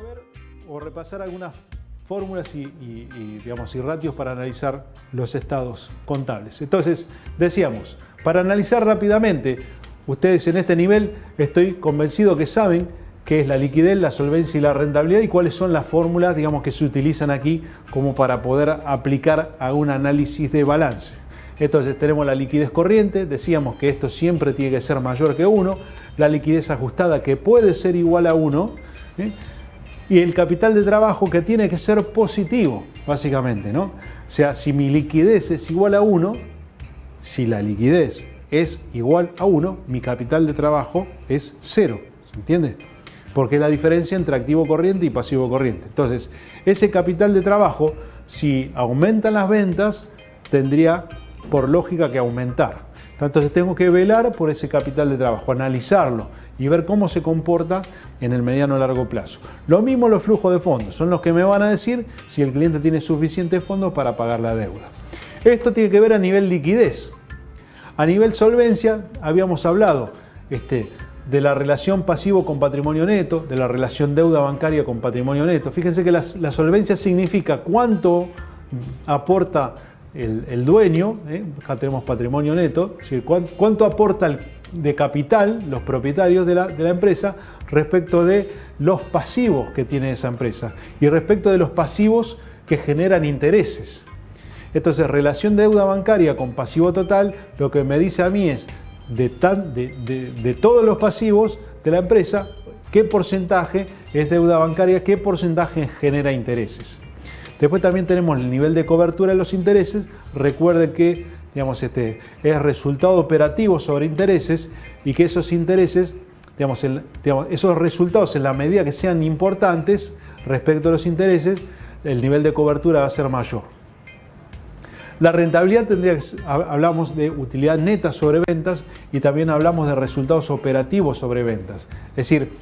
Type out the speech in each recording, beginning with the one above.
ver o repasar algunas fórmulas digamos, y ratios para analizar los estados contables. Entonces, decíamos, para analizar rápidamente, ustedes en este nivel estoy convencido que saben qué es la liquidez, la solvencia y la rentabilidad y cuáles son las fórmulas, digamos, que se utilizan aquí como para poder aplicar a un análisis de balance. Entonces tenemos la liquidez corriente, decíamos que esto siempre tiene que ser mayor que 1, la liquidez ajustada que puede ser igual a 1, y el capital de trabajo que tiene que ser positivo, básicamente, ¿no? O sea, si mi liquidez es igual a 1, si la liquidez es igual a 1, mi capital de trabajo es 0, ¿se entiende? Porque es la diferencia entre activo corriente y pasivo corriente. Entonces, ese capital de trabajo, si aumentan las ventas, tendría por lógica que aumentar. Entonces tengo que velar por ese capital de trabajo, analizarlo y ver cómo se comporta en el mediano o largo plazo. Lo mismo los flujos de fondos, son los que me van a decir si el cliente tiene suficientes fondos para pagar la deuda. Esto tiene que ver a nivel liquidez. A nivel solvencia, habíamos hablado de la relación pasivo con patrimonio neto, de la relación deuda bancaria con patrimonio neto. Fíjense que la solvencia significa cuánto aporta el dueño, acá tenemos patrimonio neto, es decir, cuánto aporta de capital los propietarios de la empresa respecto de los pasivos que tiene esa empresa y respecto de los pasivos que generan intereses. Entonces, relación deuda bancaria con pasivo total, lo que me dice a mí es de todos los pasivos de la empresa, qué porcentaje es deuda bancaria, qué porcentaje genera intereses. Después también tenemos el nivel de cobertura de los intereses. Recuerden que, digamos, es resultado operativo sobre intereses y que esos intereses, esos resultados en la medida que sean importantes respecto a los intereses, el nivel de cobertura va a ser mayor. La rentabilidad hablamos de utilidad neta sobre ventas y también hablamos de resultados operativos sobre ventas. Es decir,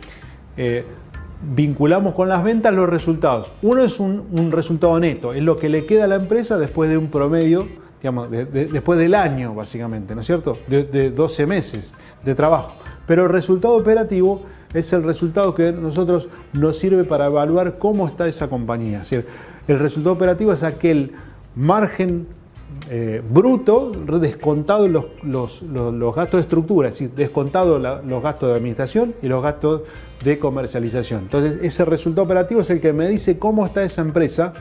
vinculamos con las ventas los resultados. Uno es un resultado neto, es lo que le queda a la empresa después de un promedio, digamos, después del año, básicamente, ¿no es cierto? De 12 meses de trabajo. Pero el resultado operativo es el resultado que a nosotros nos sirve para evaluar cómo está esa compañía. Es decir, el resultado operativo es aquel margen bruto descontado los gastos de estructura, es decir, descontado los gastos de administración y los gastos de comercialización. Entonces, ese resultado operativo es el que me dice cómo está esa empresa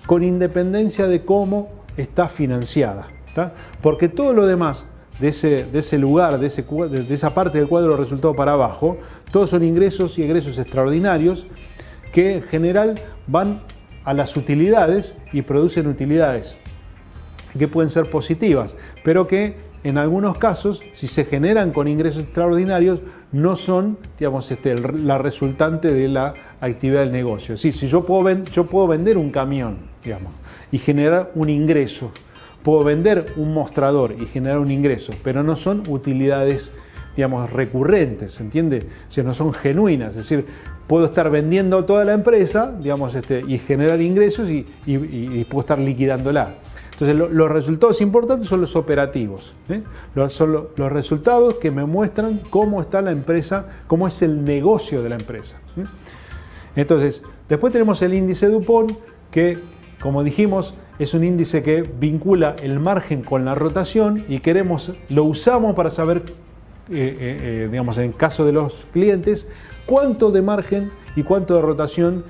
con independencia de cómo está financiada, ¿tá? Porque todo lo demás de ese lugar, de esa parte del cuadro de resultado para abajo, todos son ingresos y egresos extraordinarios que en general van a las utilidades y producen utilidades que pueden ser positivas, pero que en algunos casos, si se generan con ingresos extraordinarios, no son, digamos, la resultante de la actividad del negocio. Sí, si yo puedo vender un camión, digamos, y generar un ingreso, puedo vender un mostrador y generar un ingreso, pero no son utilidades, digamos, recurrentes, ¿se entiende? O sea, no son genuinas, es decir, puedo estar vendiendo toda la empresa, digamos, y generar ingresos y puedo estar liquidándola. Entonces, los resultados importantes son los operativos, son los resultados que me muestran cómo está la empresa, cómo es el negocio de la empresa. Entonces, después tenemos el índice DuPont, que, como dijimos, es un índice que vincula el margen con la rotación y lo usamos para saber, digamos, en caso de los clientes, cuánto de margen y cuánto de rotación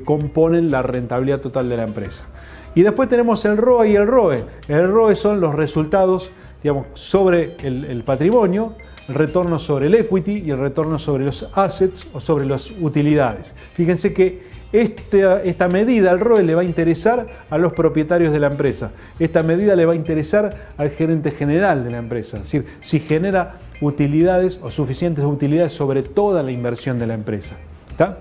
componen la rentabilidad total de la empresa. Y después tenemos el ROA y el ROE. El ROE son los resultados, digamos, sobre el patrimonio, el retorno sobre el equity y el retorno sobre los assets o sobre las utilidades. Fíjense que esta medida, el ROE, le va a interesar a los propietarios de la empresa. Esta medida le va a interesar al gerente general de la empresa. Es decir, si genera utilidades o suficientes utilidades sobre toda la inversión de la empresa. ¿Está?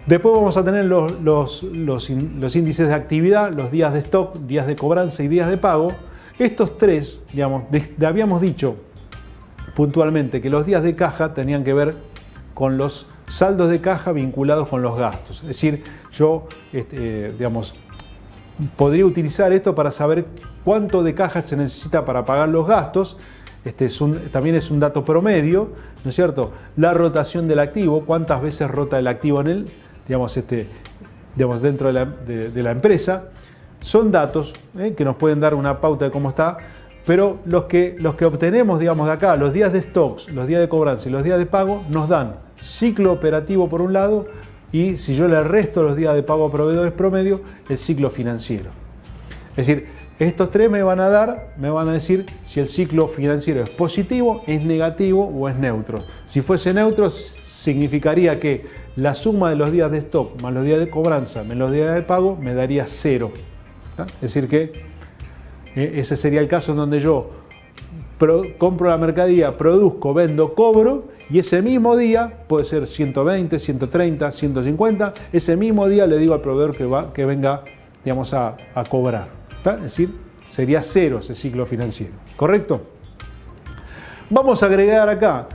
Después vamos a tener los índices de actividad, los días de stock, días de cobranza y días de pago. Estos tres, digamos, habíamos dicho puntualmente que los días de caja tenían que ver con los saldos de caja vinculados con los gastos. Es decir, yo digamos, podría utilizar esto para saber cuánto de caja se necesita para pagar los gastos. También es un dato promedio, ¿no es cierto? La rotación del activo, cuántas veces rota el activo digamos, dentro de la empresa. Son datos que nos pueden dar una pauta de cómo está, pero los que obtenemos, digamos, de acá, los días de stocks, los días de cobranza y los días de pago, nos dan ciclo operativo por un lado, y si yo le resto los días de pago a proveedores promedio, el ciclo financiero. Es decir, estos tres me van a decir si el ciclo financiero es positivo, es negativo o es neutro. Si fuese neutro, significaría que la suma de los días de stock más los días de cobranza más los días de pago me daría 0. Es decir que ese sería el caso en donde yo compro la mercadería, produzco, vendo, cobro, y ese mismo día, puede ser 120, 130, 150, ese mismo día le digo al proveedor que venga, digamos, a cobrar. Es decir, sería 0 ese ciclo financiero. ¿Correcto? Vamos a agregar acá,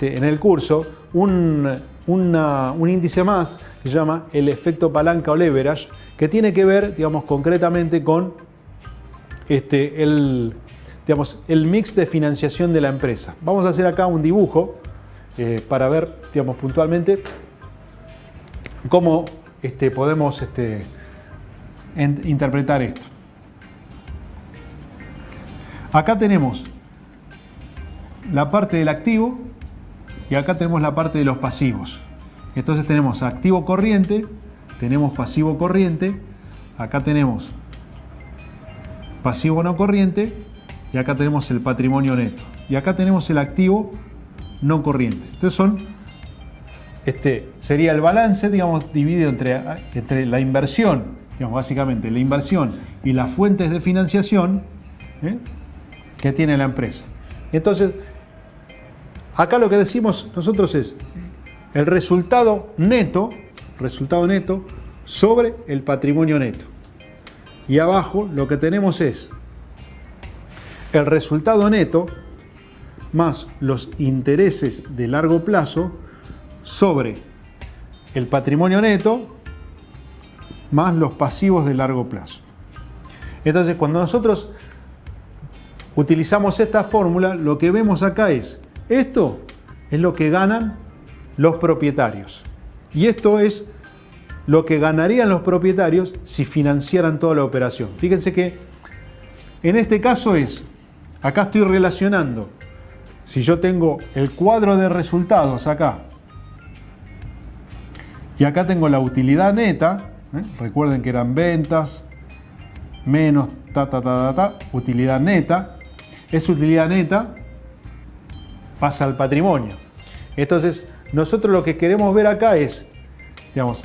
en el curso, un índice más que se llama el efecto palanca o leverage, que tiene que ver, digamos, concretamente con el mix de financiación de la empresa. Vamos a hacer acá un dibujo para ver, digamos, puntualmente cómo podemos interpretar esto. Acá tenemos la parte del activo y acá tenemos la parte de los pasivos. Entonces tenemos activo corriente, tenemos pasivo corriente, acá tenemos pasivo no corriente y acá tenemos el patrimonio neto. Y acá tenemos el activo no corriente. Entonces sería el balance, digamos, dividido entre la inversión, digamos, básicamente la inversión y las fuentes de financiación que tiene la empresa. Entonces, acá lo que decimos nosotros es el resultado neto sobre el patrimonio neto. Y abajo lo que tenemos es el resultado neto más los intereses de largo plazo sobre el patrimonio neto más los pasivos de largo plazo. Entonces, cuando nosotros utilizamos esta fórmula, lo que vemos acá es, esto es lo que ganan los propietarios. Y esto es lo que ganarían los propietarios si financiaran toda la operación. Fíjense que en este caso acá estoy relacionando, si yo tengo el cuadro de resultados acá, y acá tengo la utilidad neta, recuerden que eran ventas, menos utilidad neta, esa utilidad neta pasa al patrimonio. Entonces, nosotros lo que queremos ver acá es, digamos,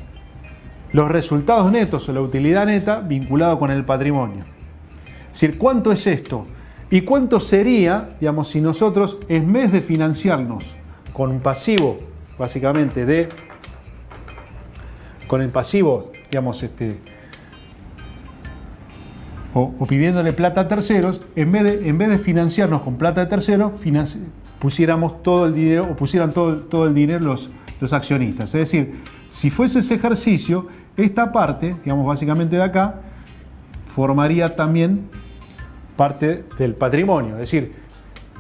los resultados netos o la utilidad neta vinculado con el patrimonio. Es decir, ¿cuánto es esto? ¿Y cuánto sería, digamos, si nosotros, en vez de financiarnos con un pasivo, básicamente con el pasivo, digamos, o pidiéndole plata a terceros, en vez de financiarnos con plata de terceros, pusiéramos todo el dinero, o pusieran todo el dinero los accionistas? Es decir, si fuese ese ejercicio, esta parte, digamos, básicamente de acá, formaría también parte del patrimonio. Es decir,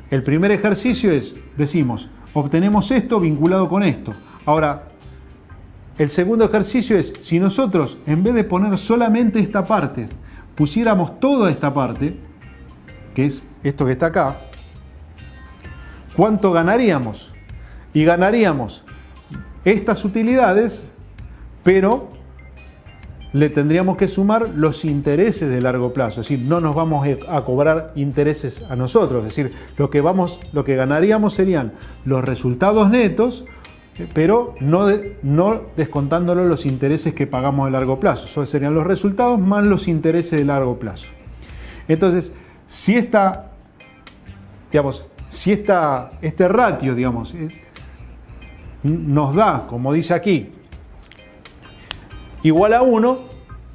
el primer ejercicio decimos, obtenemos esto vinculado con esto. Ahora, el segundo ejercicio es, si nosotros, en vez de poner solamente esta parte, pusiéramos toda esta parte, que es esto que está acá, ¿cuánto ganaríamos? Y ganaríamos estas utilidades, pero le tendríamos que sumar los intereses de largo plazo. Es decir, no nos vamos a cobrar intereses a nosotros. Es decir, lo que ganaríamos serían los resultados netos, pero no descontándolo los intereses que pagamos de largo plazo. Eso serían los resultados más los intereses de largo plazo. Entonces, si este ratio, digamos, nos da, como dice aquí, igual a 1,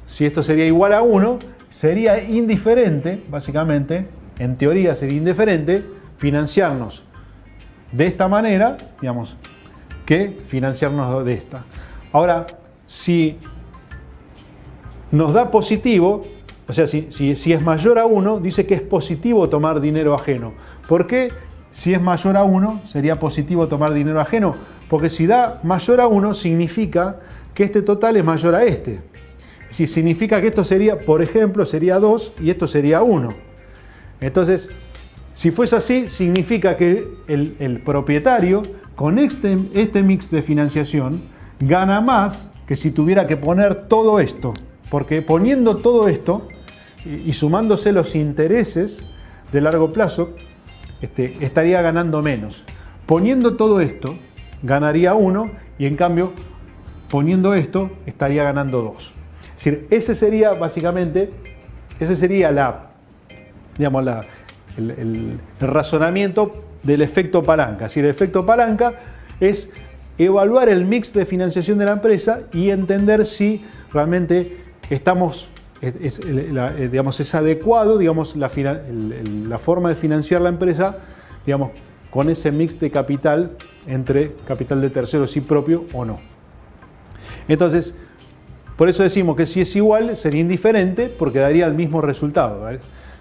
si esto sería igual a 1, sería indiferente, básicamente, en teoría sería indiferente financiarnos de esta manera, digamos, que financiarnos de esta. Ahora, si nos da positivo, o sea, si es mayor a 1, dice que es positivo tomar dinero ajeno. ¿Por qué? Si es mayor a 1, sería positivo tomar dinero ajeno. Porque si da mayor a 1, significa que este total es mayor a este. Es decir, significa que esto sería, por ejemplo, sería 2 y esto sería 1. Entonces, si fuese así, significa que el propietario con este mix de financiación gana más que si tuviera que poner todo esto. Porque poniendo todo esto y sumándose los intereses de largo plazo, estaría ganando menos. Poniendo todo esto, ganaría 1 y en cambio, poniendo esto, estaría ganando 2. Es decir, ese sería básicamente, el razonamiento del efecto palanca. Es decir, el efecto palanca es evaluar el mix de financiación de la empresa y entender si realmente es adecuado, digamos, la forma de financiar la empresa, digamos, con ese mix de capital entre capital de terceros y propio o no. Entonces, por eso decimos que si es igual sería indiferente porque daría el mismo resultado, ¿vale?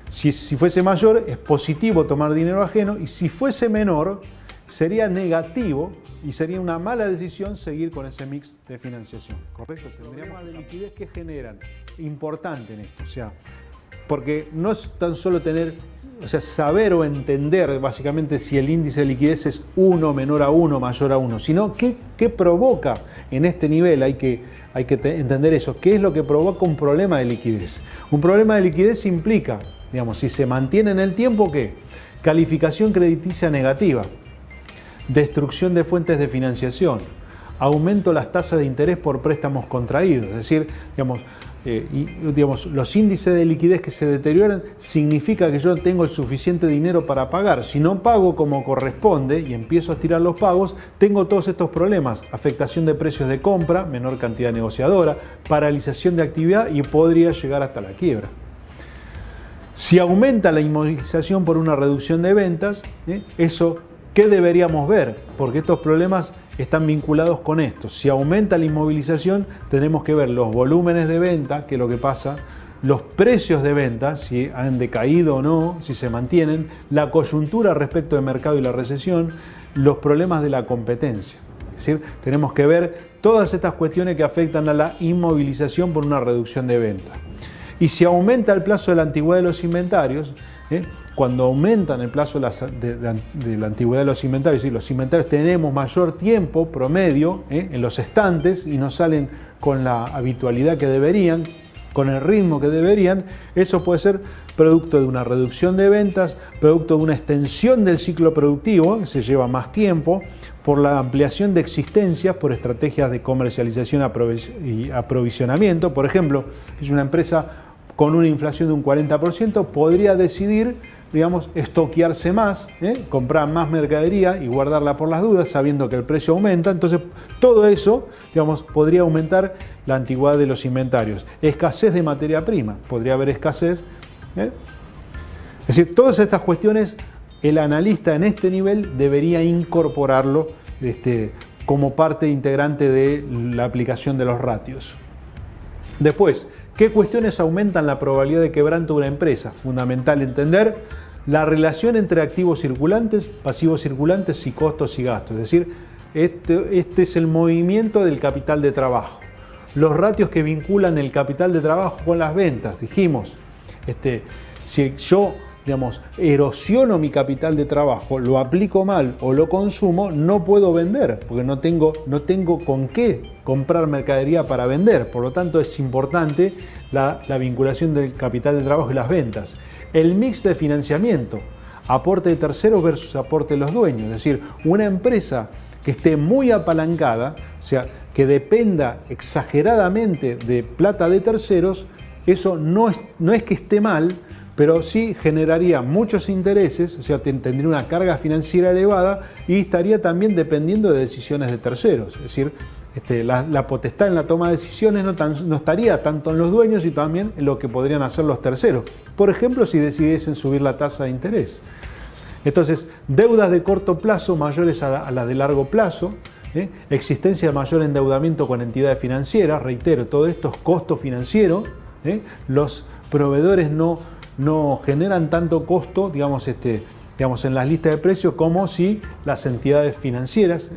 Si fuese mayor es positivo tomar dinero ajeno y si fuese menor sería negativo y sería una mala decisión seguir con ese mix de financiación. ¿Correcto? Tendríamos de liquidez que generan. Importante en esto, o sea, porque no es tan solo saber o entender básicamente si el índice de liquidez es 1, menor a 1, mayor a 1, sino qué provoca en este nivel, hay que entender eso, qué es lo que provoca un problema de liquidez. Un problema de liquidez implica, digamos, si se mantiene en el tiempo, ¿qué? Calificación crediticia negativa, destrucción de fuentes de financiación, aumento de las tasas de interés por préstamos contraídos, es decir, los índices de liquidez que se deterioran significa que yo tengo el suficiente dinero para pagar. Si no pago como corresponde y empiezo a estirar los pagos, tengo todos estos problemas: afectación de precios de compra, menor cantidad negociadora, paralización de actividad y podría llegar hasta la quiebra. Si aumenta la inmovilización por una reducción de ventas, eso, ¿qué deberíamos ver? Porque estos problemas están vinculados con esto. Si aumenta la inmovilización, tenemos que ver los volúmenes de venta, que es lo que pasa, los precios de venta, si han decaído o no, si se mantienen, la coyuntura respecto del mercado y la recesión, los problemas de la competencia. Es decir, tenemos que ver todas estas cuestiones que afectan a la inmovilización por una reducción de venta. Y si aumenta el plazo de la antigüedad de los inventarios, cuando aumentan el plazo de la antigüedad de los inventarios, y los inventarios tenemos mayor tiempo promedio en los estantes y no salen con la habitualidad que deberían, con el ritmo que deberían, eso puede ser producto de una reducción de ventas, producto de una extensión del ciclo productivo, que se lleva más tiempo, por la ampliación de existencias, por estrategias de comercialización y aprovisionamiento. Por ejemplo, es una empresa con una inflación de un 40%, podría decidir, digamos, estoquearse más, comprar más mercadería y guardarla por las dudas, sabiendo que el precio aumenta. Entonces, todo eso, digamos, podría aumentar la antigüedad de los inventarios. Escasez de materia prima, podría haber escasez. Es decir, todas estas cuestiones, el analista en este nivel debería incorporarlo como parte integrante de la aplicación de los ratios. Después, ¿qué cuestiones aumentan la probabilidad de quebranto de una empresa? Fundamental entender la relación entre activos circulantes, pasivos circulantes y costos y gastos. Es decir, este es el movimiento del capital de trabajo. Los ratios que vinculan el capital de trabajo con las ventas. Dijimos, si yo, digamos, erosiono mi capital de trabajo, lo aplico mal o lo consumo, no puedo vender, porque no tengo con qué comprar mercadería para vender. Por lo tanto, es importante la vinculación del capital de trabajo y las ventas. El mix de financiamiento, aporte de terceros versus aporte de los dueños. Es decir, una empresa que esté muy apalancada, o sea, que dependa exageradamente de plata de terceros, eso no es que esté mal, pero sí generaría muchos intereses, o sea, tendría una carga financiera elevada y estaría también dependiendo de decisiones de terceros. Es decir, la potestad en la toma de decisiones no estaría tanto en los dueños, sino también en lo que podrían hacer los terceros. Por ejemplo, si decidiesen subir la tasa de interés. Entonces, deudas de corto plazo mayores a las de largo plazo, existencia de mayor endeudamiento con entidades financieras, reitero, todo esto es costo financiero, los proveedores no generan tanto costo, digamos, en las listas de precios como si las entidades financieras.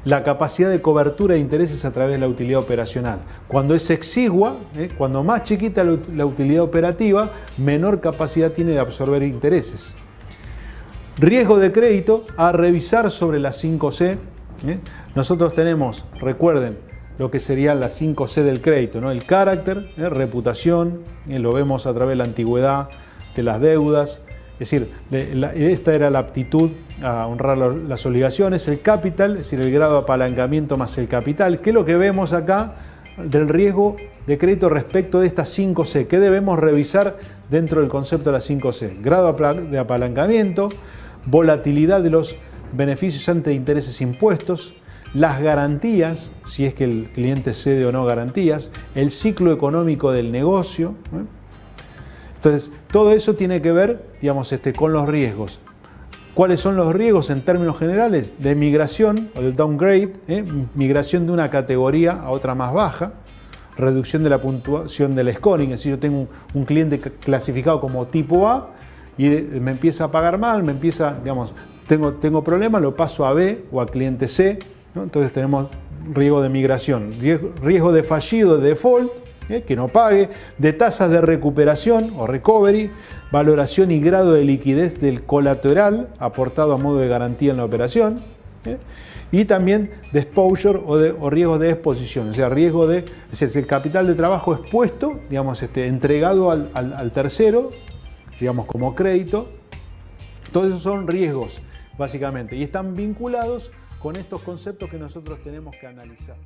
la capacidad de cobertura de intereses a través de la utilidad operacional. Cuando es exigua, cuando más chiquita la utilidad operativa, menor capacidad tiene de absorber intereses. Riesgo de crédito a revisar sobre las 5C. Nosotros tenemos, recuerden, lo que serían las 5C del crédito, ¿no? El carácter, reputación, lo vemos a través de la antigüedad de las deudas, es decir, esta era la aptitud a honrar las obligaciones, el capital, es decir, el grado de apalancamiento más el capital, que es lo que vemos acá del riesgo de crédito respecto de estas 5C, que debemos revisar dentro del concepto de las 5C. Grado de apalancamiento, volatilidad de los beneficios ante intereses impuestos, las garantías, si es que el cliente cede o no garantías, el ciclo económico del negocio. Entonces, todo eso tiene que ver, digamos, con los riesgos. ¿Cuáles son los riesgos en términos generales? De migración o del downgrade, migración de una categoría a otra más baja, reducción de la puntuación del scoring, es decir, yo tengo un cliente clasificado como tipo A y me empieza a pagar mal, me empieza, digamos, tengo problemas, lo paso a B o a cliente C, ¿no? Entonces tenemos riesgo de migración, riesgo de fallido, de default, que no pague, de tasas de recuperación o recovery, valoración y grado de liquidez del colateral aportado a modo de garantía en la operación, y también de exposure o riesgo de exposición, o sea, riesgo de, es decir, si el capital de trabajo es puesto, digamos, entregado al tercero, digamos, como crédito. Todos esos son riesgos, básicamente, y están vinculados con estos conceptos que nosotros tenemos que analizar.